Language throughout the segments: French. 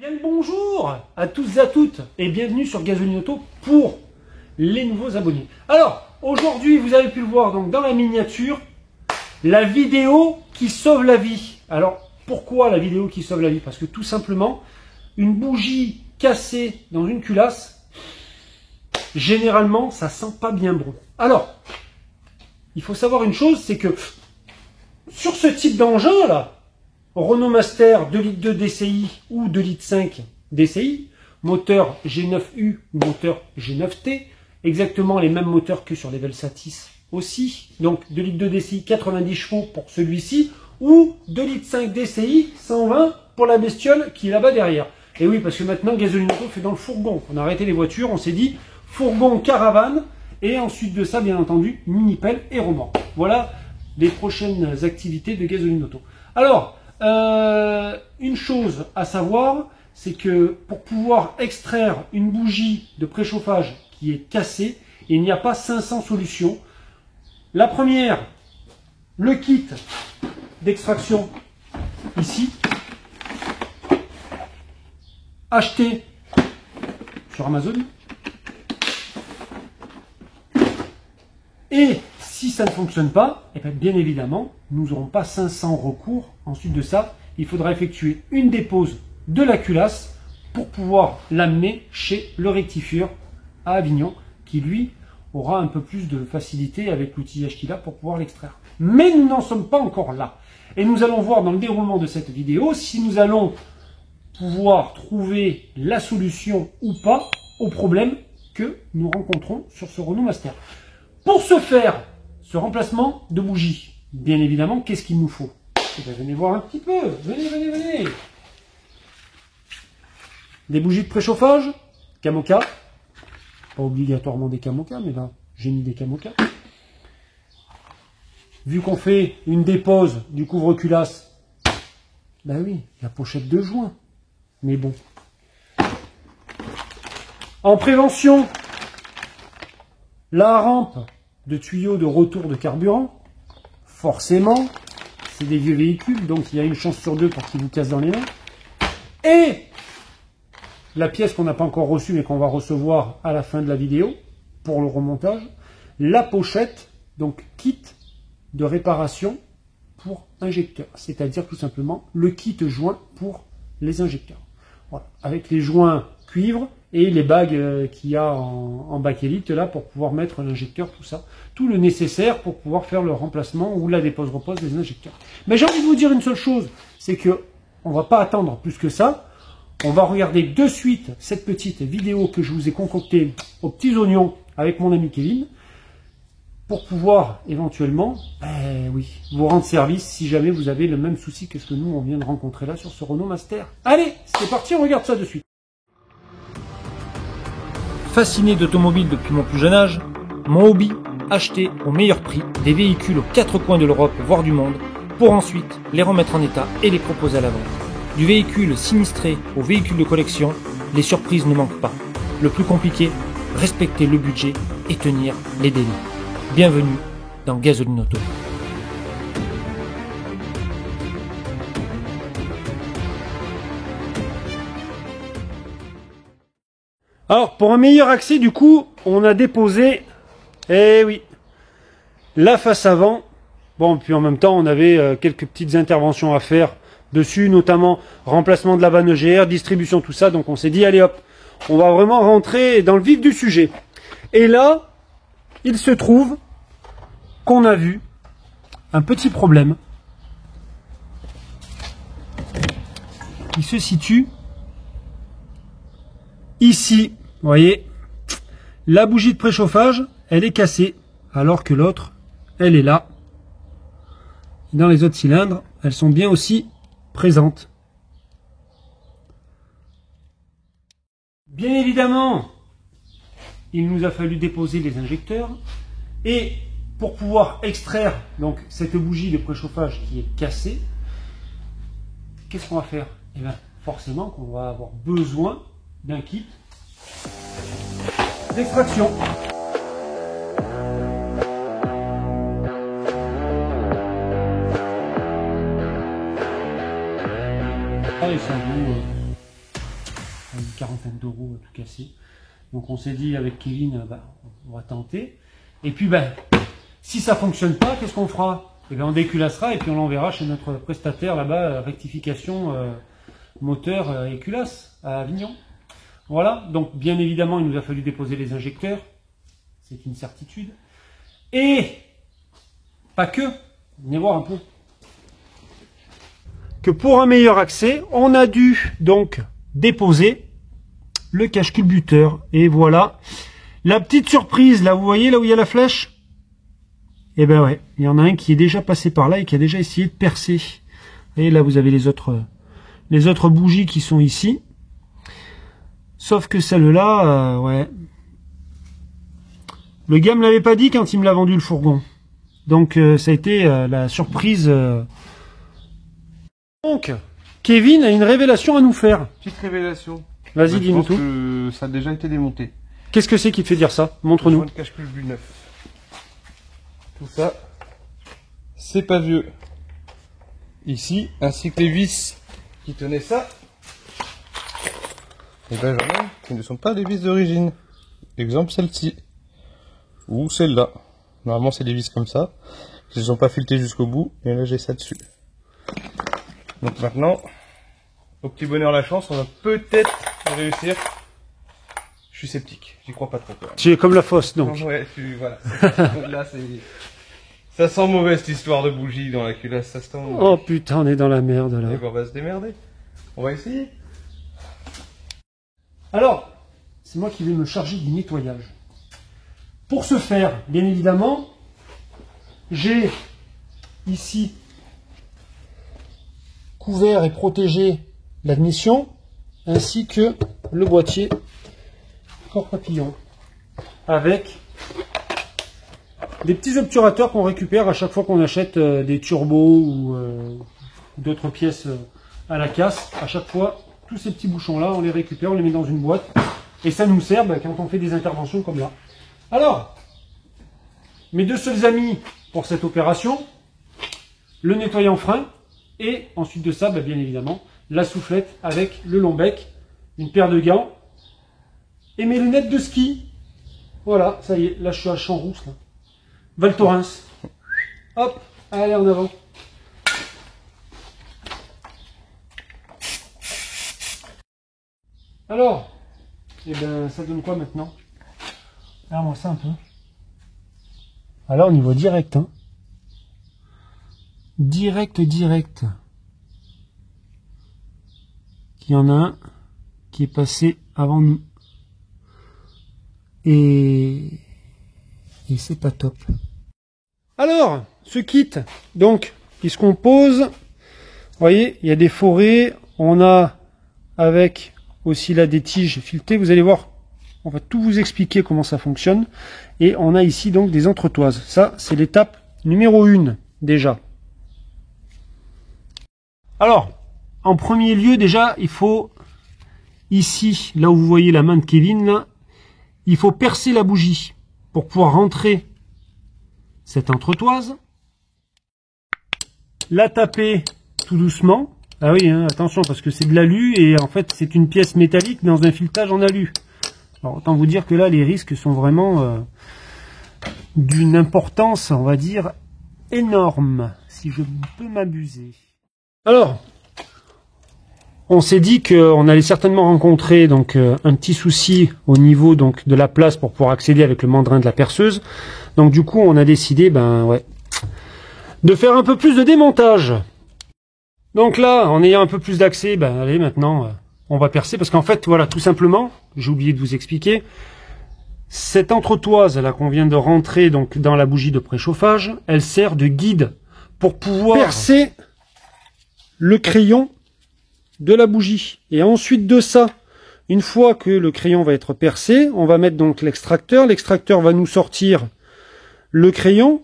Bien le bonjour à tous et à toutes et bienvenue sur Gasoline Auto pour les nouveaux abonnés. Alors aujourd'hui vous avez pu le voir donc dans la miniature, la vidéo qui sauve la vie. Alors pourquoi la vidéo qui sauve la vie? Parce que tout simplement une bougie cassée dans une culasse, généralement ça sent pas bien bon. Alors il faut savoir une chose, c'est que sur ce type d'engin là, Renault Master 2,2 litres DCI ou 2,5 litres DCI, moteur G9U ou moteur G9T, exactement les mêmes moteurs que sur les Velsatis aussi, donc 2,2 litres DCI 90 chevaux pour celui-ci, ou 2,5 litres DCI 120 pour la bestiole qui est là-bas derrière. Et oui, parce que maintenant Gasoline Auto fait dans le fourgon, on a arrêté les voitures, on s'est dit fourgon, caravane, et ensuite de ça bien entendu mini-pelle et remorque. Voilà les prochaines activités de Gasoline Auto. Alors, une chose à savoir, c'est que pour pouvoir extraire une bougie de préchauffage qui est cassée, il n'y a pas 500 solutions. La première, le kit d'extraction ici, acheté sur Amazon. Et si ça ne fonctionne pas, et bien évidemment, nous n'aurons pas 500 recours. Ensuite de ça, il faudra effectuer une dépose de la culasse pour pouvoir l'amener chez le rectifieur à Avignon, qui lui aura un peu plus de facilité avec l'outillage qu'il a pour pouvoir l'extraire. Mais nous n'en sommes pas encore là. Et nous allons voir dans le déroulement de cette vidéo si nous allons pouvoir trouver la solution ou pas au problème que nous rencontrons sur ce Renault Master. Pour ce faire, ce remplacement de bougie, bien évidemment, qu'est-ce qu'il nous faut? Eh bien, venez voir un petit peu, venez. Des bougies de préchauffage, Kamoka, pas obligatoirement des Kamoka, mais là, j'ai mis des Kamoka. Vu qu'on fait une dépose du couvre-culasse, ben oui, la pochette de joint, mais bon. En prévention, la rampe de tuyaux de retour de carburant, forcément, c'est des vieux véhicules, donc il y a une chance sur deux pour qu'ils vous cassent dans les mains. Et la pièce qu'on n'a pas encore reçue, mais qu'on va recevoir à la fin de la vidéo, pour le remontage, la pochette, donc kit de réparation pour injecteurs, c'est-à-dire tout simplement le kit joint pour les injecteurs. Voilà, avec les joints cuivre et les bagues qu'il y a en bakélite là pour pouvoir mettre l'injecteur, tout ça, tout le nécessaire pour pouvoir faire le remplacement ou la dépose-repose des injecteurs. Mais j'ai envie de vous dire une seule chose, c'est que on va pas attendre plus que ça. On va regarder de suite cette petite vidéo que je vous ai concoctée aux petits oignons avec mon ami Kevin pour pouvoir éventuellement, vous rendre service si jamais vous avez le même souci que ce que nous on vient de rencontrer là sur ce Renault Master. Allez, c'est parti, on regarde ça de suite. Fasciné d'automobile depuis mon plus jeune âge, mon hobby, acheter au meilleur prix des véhicules aux quatre coins de l'Europe, voire du monde, pour ensuite les remettre en état et les proposer à la vente. Du véhicule sinistré au véhicule de collection, les surprises ne manquent pas. Le plus compliqué, respecter le budget et tenir les délais. Bienvenue dans Gasoline Auto. Alors, pour un meilleur accès, du coup, on a déposé, la face avant. Bon, puis en même temps, on avait quelques petites interventions à faire dessus, notamment remplacement de la vanne EGR, distribution, tout ça. Donc, on s'est dit, allez hop, on va vraiment rentrer dans le vif du sujet. Et là, il se trouve qu'on a vu un petit problème qui se situe ici. Vous voyez, la bougie de préchauffage, elle est cassée, alors que l'autre, elle est là. Dans les autres cylindres, elles sont bien aussi présentes. Bien évidemment, il nous a fallu déposer les injecteurs. Et pour pouvoir extraire donc cette bougie de préchauffage qui est cassée, qu'est-ce qu'on va faire? Eh bien, forcément qu'on va avoir besoin d'un kit d'extraction. Pareil, ça vous une quarantaine d'euros tout cassé. Donc on s'est dit avec Kevin, on va tenter. Et puis si ça fonctionne pas, qu'est-ce qu'on fera? Et on déculassera et puis on l'enverra chez notre prestataire là-bas, rectification moteur et culasse à Avignon. Voilà, donc bien évidemment il nous a fallu déposer les injecteurs, c'est une certitude. Et pas que, venez voir un peu. Que pour un meilleur accès, on a dû donc déposer le cache-culbuteur. Et voilà, la petite surprise, là vous voyez là où il y a la flèche? Et ben ouais, il y en a un qui est déjà passé par là et qui a déjà essayé de percer. Et là vous avez les autres bougies qui sont ici. Sauf que celle-là, ouais. Le gars me l'avait pas dit quand il me l'a vendu le fourgon. Donc ça a été la surprise. Donc, Kevin a une révélation à nous faire. Petite révélation. Vas-y, dis-nous tout. Que ça a déjà été démonté. Qu'est-ce que c'est qui te fait dire ça? Montre-nous. Le cache-culbut neuf. Tout ça, c'est pas vieux. Ici, ainsi que les vis qui tenaient ça. Et ben j'en ai qui ne sont pas des vis d'origine. Exemple celle-ci. Ou celle-là. Normalement c'est des vis comme ça. Ils ne sont pas filetés jusqu'au bout. Et là j'ai ça dessus. Donc maintenant, au petit bonheur la chance, on va peut-être réussir. Je suis sceptique, j'y crois pas trop. Tu es comme la fosse donc. Non, ouais, voilà. Là c'est... Ça sent mauvais cette histoire de bougie dans la culasse, ça sent mauvais. Oh putain, on est dans la merde là. Et ben, on va se démerder. On va essayer. Alors, c'est moi qui vais me charger du nettoyage. Pour ce faire, bien évidemment, j'ai ici couvert et protégé l'admission, ainsi que le boîtier corps papillon, avec des petits obturateurs qu'on récupère à chaque fois qu'on achète des turbos ou d'autres pièces à la casse. À chaque fois, tous ces petits bouchons là, on les récupère, on les met dans une boîte et ça nous sert quand on fait des interventions comme là. Alors, mes deux seuls amis pour cette opération, le nettoyant frein et ensuite de ça, bien évidemment, la soufflette avec le long bec, une paire de gants et mes lunettes de ski. Voilà, ça y est, là je suis à Champs-Rousse. Val Thorens. Hop, allez en avant. Alors, ça donne quoi maintenant? Regarde-moi ça un peu. Alors on y voit direct, hein. Direct. Il y en a un qui est passé avant nous. Et c'est pas top. Alors, ce kit, donc, il se compose. Vous voyez, il y a des forêts. On a avec aussi là des tiges filetées. Vous allez voir, on va tout vous expliquer comment ça fonctionne. Et on a ici donc des entretoises. Ça, c'est l'étape numéro 1 déjà. Alors, en premier lieu, déjà, il faut, ici, là où vous voyez la main de Kevin, là, il faut percer la bougie pour pouvoir rentrer cette entretoise. La taper tout doucement. Ah oui, hein, attention, parce que c'est de l'alu et en fait, c'est une pièce métallique dans un filetage en alu. Alors, autant vous dire que là, les risques sont vraiment d'une importance, on va dire, énorme, si je peux m'abuser. Alors, on s'est dit qu'on allait certainement rencontrer donc un petit souci au niveau donc de la place pour pouvoir accéder avec le mandrin de la perceuse. Donc du coup, on a décidé de faire un peu plus de démontage. Donc là, en ayant un peu plus d'accès, allez maintenant, on va percer parce qu'en fait, voilà, tout simplement, j'ai oublié de vous expliquer, cette entretoise là qu'on vient de rentrer donc dans la bougie de préchauffage, elle sert de guide pour pouvoir percer le crayon de la bougie. Et ensuite de ça, une fois que le crayon va être percé, on va mettre donc l'extracteur. L'extracteur va nous sortir le crayon,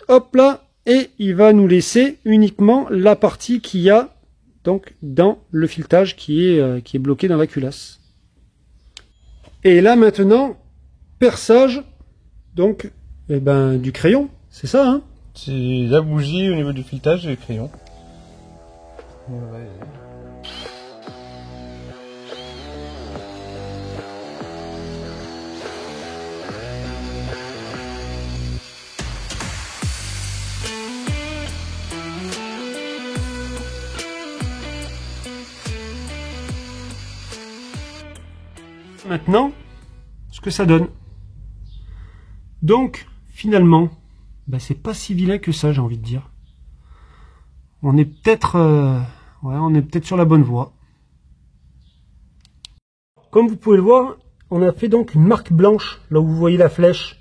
hop là, et il va nous laisser uniquement la partie qu'il y a donc dans le filetage qui est bloqué dans la culasse. Et là maintenant, perçage donc du crayon, c'est ça, hein? C'est la bougie au niveau du filetage et le crayon. Maintenant, ce que ça donne. Donc, finalement, bah, c'est pas si vilain que ça, j'ai envie de dire. On est peut-être sur la bonne voie. Comme vous pouvez le voir, on a fait donc une marque blanche, là où vous voyez la flèche,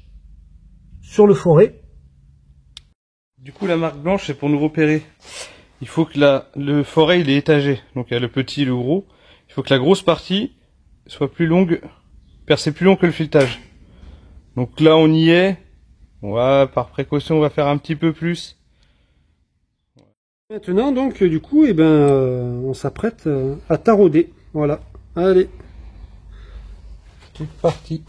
sur le forêt. Du coup, la marque blanche, c'est pour nous repérer. Il faut que le forêt, il est étagé. Donc, il y a le petit et le gros. Il faut que la grosse partie soit plus longue, percer plus long que le filetage. Donc là, on y est. Par précaution, on va faire un petit peu plus. Maintenant, donc, du coup, on s'apprête à tarauder. Voilà. Allez. C'est parti.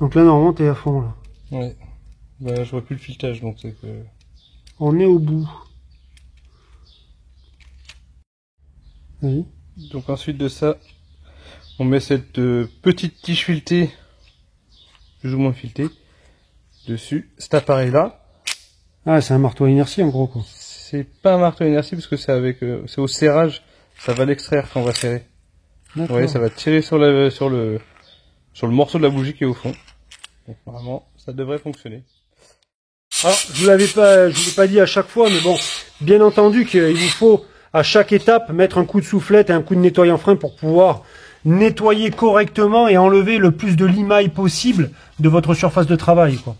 Donc là, normalement, t'es à fond, là. Ouais. Bah, je vois plus le filetage, donc c'est que... On est au bout. Oui. Donc ensuite de ça, on met cette petite tige filetée, plus ou moins filetée, dessus. Cet appareil-là. Ah, c'est un marteau à inertie, en gros, quoi. C'est pas un marteau à inertie, parce que c'est c'est au serrage. Ça va l'extraire quand on va serrer. Vous voyez, ça va tirer sur le morceau de la bougie qui est au fond. Donc normalement, ça devrait fonctionner. Alors, je vous l'ai pas dit à chaque fois, mais bon, bien entendu qu'il vous faut à chaque étape mettre un coup de soufflette et un coup de nettoyant frein pour pouvoir nettoyer correctement et enlever le plus de limaille possible de votre surface de travail, quoi.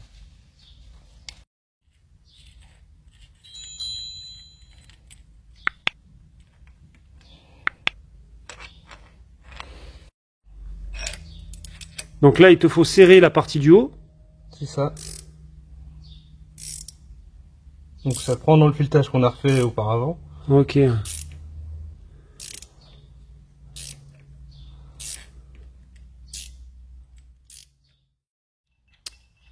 Donc là, il te faut serrer la partie du haut. C'est ça. Donc ça prend dans le filetage qu'on a refait auparavant. Ok.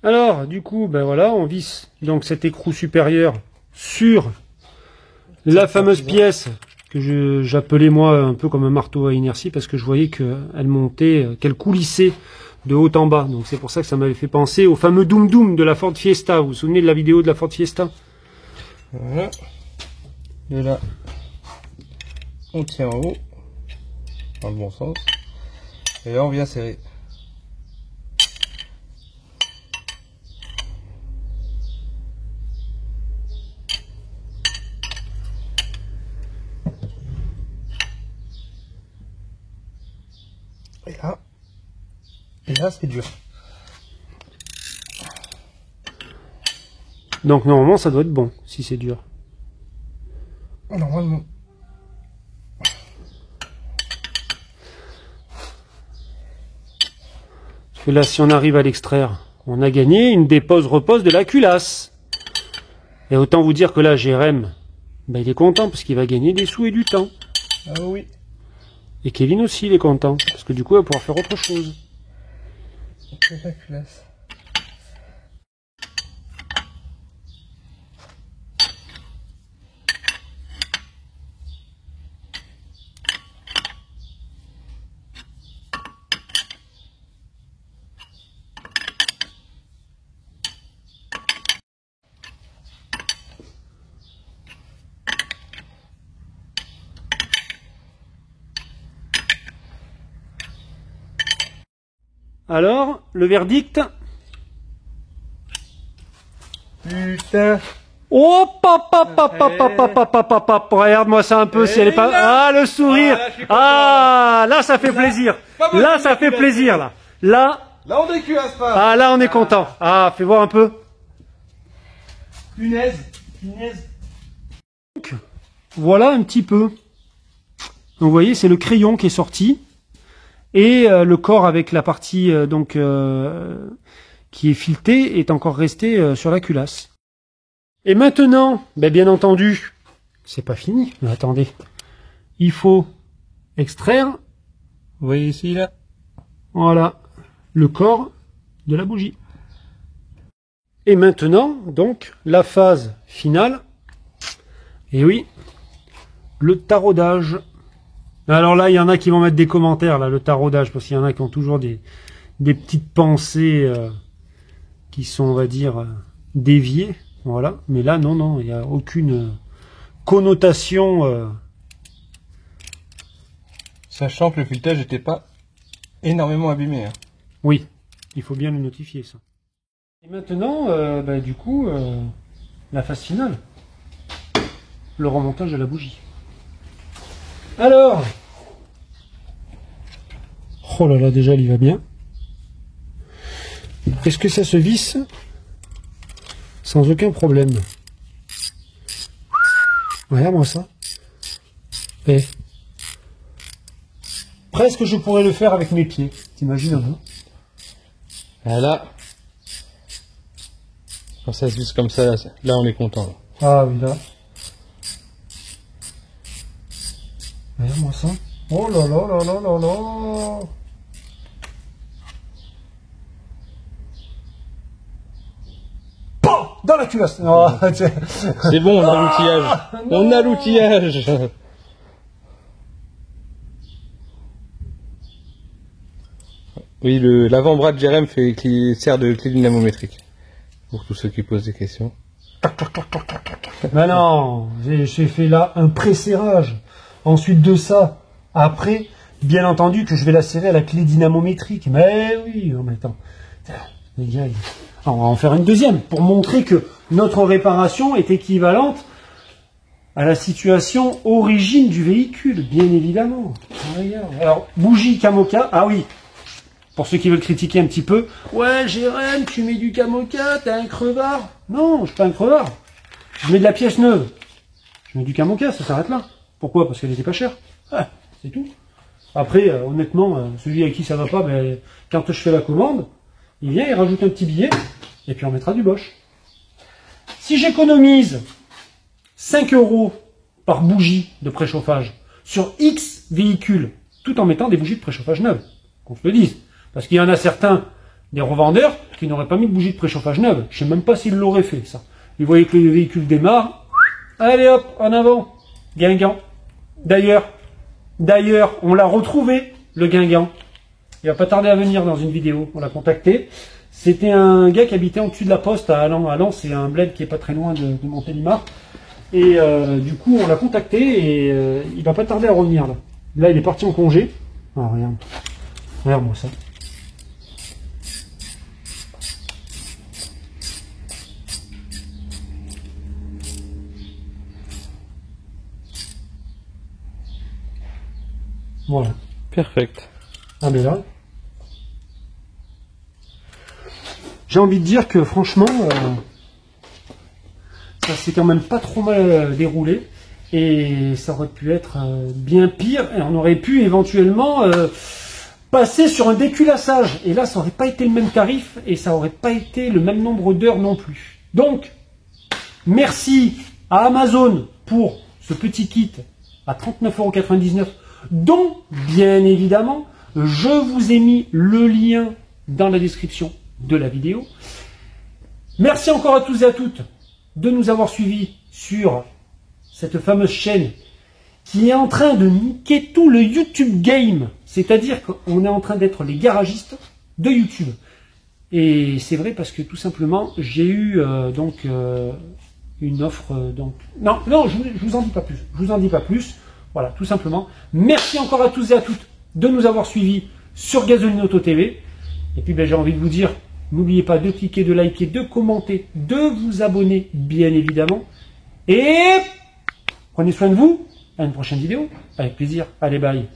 Alors, du coup, ben voilà, on visse donc cet écrou supérieur sur la fameuse pièce que j'appelais moi un peu comme un marteau à inertie parce que je voyais qu'elle montait, qu'elle coulissait de haut en bas. Donc c'est pour ça que ça m'avait fait penser au fameux Doom Doom de la Ford Fiesta. Vous vous souvenez de la vidéo de la Ford Fiesta? Voilà. Et là, on tient en haut, dans le bon sens. Et là, on vient serrer. Et là, c'est dur. Donc normalement, ça doit être bon, si c'est dur. Normalement. Parce que là, si on arrive à l'extraire, on a gagné une dépose-repose de la culasse. Et autant vous dire que là, Jérém, ben, il est content parce qu'il va gagner des sous et du temps. Ah oui. Et Kevin aussi, il est content. Parce que du coup, il va pouvoir faire autre chose. C'est la culasse. Alors, le verdict? Putain. Oh, papa, regarde-moi ça un peu, si elle est pas... Ah, le sourire! Ah, là, ça fait plaisir. Là, ça fait plaisir, là. Là, Là, on déculasse pas. ah, là, on est content. Ah, fais voir un peu. Punaise. Donc, voilà un petit peu. Donc, vous voyez, c'est le crayon qui est sorti. Et le corps avec la partie qui est filetée est encore resté sur la culasse. Et maintenant, ben, bien entendu, c'est pas fini. Mais attendez, il faut extraire, Vous voyez ici, là? voilà, le corps de la bougie. Et maintenant, donc, la phase finale. Et oui, le taraudage. Alors là, il y en a qui vont mettre des commentaires, là, le taraudage, parce qu'il y en a qui ont toujours des petites pensées qui sont, on va dire, déviées. Voilà. Mais là, non, non, il n'y a aucune connotation. Sachant que le filetage n'était pas énormément abîmé. Hein. Oui, il faut bien le notifier, ça. Et maintenant, du coup, la phase finale. Le remontage de la bougie. Alors, oh là là, déjà, il va bien. Est-ce que ça se visse sans aucun problème? Regarde-moi ça. Et presque je pourrais le faire avec mes pieds. T'imagines un peu? Voilà. Quand ça se visse comme ça, là on est content. Là. Ah oui, là. Regarde-moi ça. Oh là là là là là là. Pah, dans la culasse. Oh, c'est bon, on a l'outillage. On a l'outillage. Oui, l'avant-bras de Jérém sert de clé dynamométrique. Pour tous ceux qui posent des questions. Mais non, j'ai fait là un pré-serrage. Ensuite de ça, après, bien entendu que je vais la serrer à la clé dynamométrique. Mais oui, non mais attends. Les gars, on va en faire une deuxième pour montrer que notre réparation est équivalente à la situation origine du véhicule, bien évidemment. Regarde. Alors, bougie Kamoka, ah oui. Pour ceux qui veulent critiquer un petit peu, ouais, Jérém, tu mets du Kamoka, t'es un crevard. Non, je suis pas un crevard. Je mets de la pièce neuve. Je mets du Kamoka, ça s'arrête là. Pourquoi? Parce qu'elle n'était pas chère. Ah, c'est tout. Après, honnêtement, celui à qui ça va pas, ben, quand je fais la commande, il vient, il rajoute un petit billet, et puis on mettra du Bosch. Si j'économise 5 € par bougie de préchauffage sur X véhicules, tout en mettant des bougies de préchauffage neuves, qu'on se le dise. Parce qu'il y en a certains, des revendeurs, qui n'auraient pas mis de bougie de préchauffage neuve. Je ne sais même pas s'ils l'auraient fait, ça. Ils voyaient que le véhicule démarre. Allez hop, en avant. Guingamp. D'ailleurs, on l'a retrouvé, le Guingamp. Il va pas tarder à venir dans une vidéo. On l'a contacté. C'était un gars qui habitait en dessus de la poste à Allan. Allan, c'est un bled qui est pas très loin de Montélimar. Et du coup, on l'a contacté et il va pas tarder à revenir là. Là, il est parti en congé. Ah, regarde. Regarde-moi ça. Voilà. Perfect. Ah mais là, j'ai envie de dire que franchement, ça s'est quand même pas trop mal déroulé et ça aurait pu être bien pire et on aurait pu éventuellement passer sur un déculassage et là ça aurait pas été le même tarif et ça aurait pas été le même nombre d'heures non plus. Donc, merci à Amazon pour ce petit kit à 39,99 € dont, bien évidemment, je vous ai mis le lien dans la description de la vidéo. Merci encore à tous et à toutes de nous avoir suivis sur cette fameuse chaîne qui est en train de niquer tout le YouTube game. C'est-à-dire qu'on est en train d'être les garagistes de YouTube. Et c'est vrai parce que tout simplement, j'ai eu une offre. Non, je vous en dis pas plus. Je vous en dis pas plus. Voilà, tout simplement. Merci encore à tous et à toutes de nous avoir suivis sur Gasoline Auto TV. Et puis j'ai envie de vous dire, n'oubliez pas de cliquer, de liker, de commenter, de vous abonner, bien évidemment. Et prenez soin de vous. À une prochaine vidéo. Avec plaisir. Allez, bye.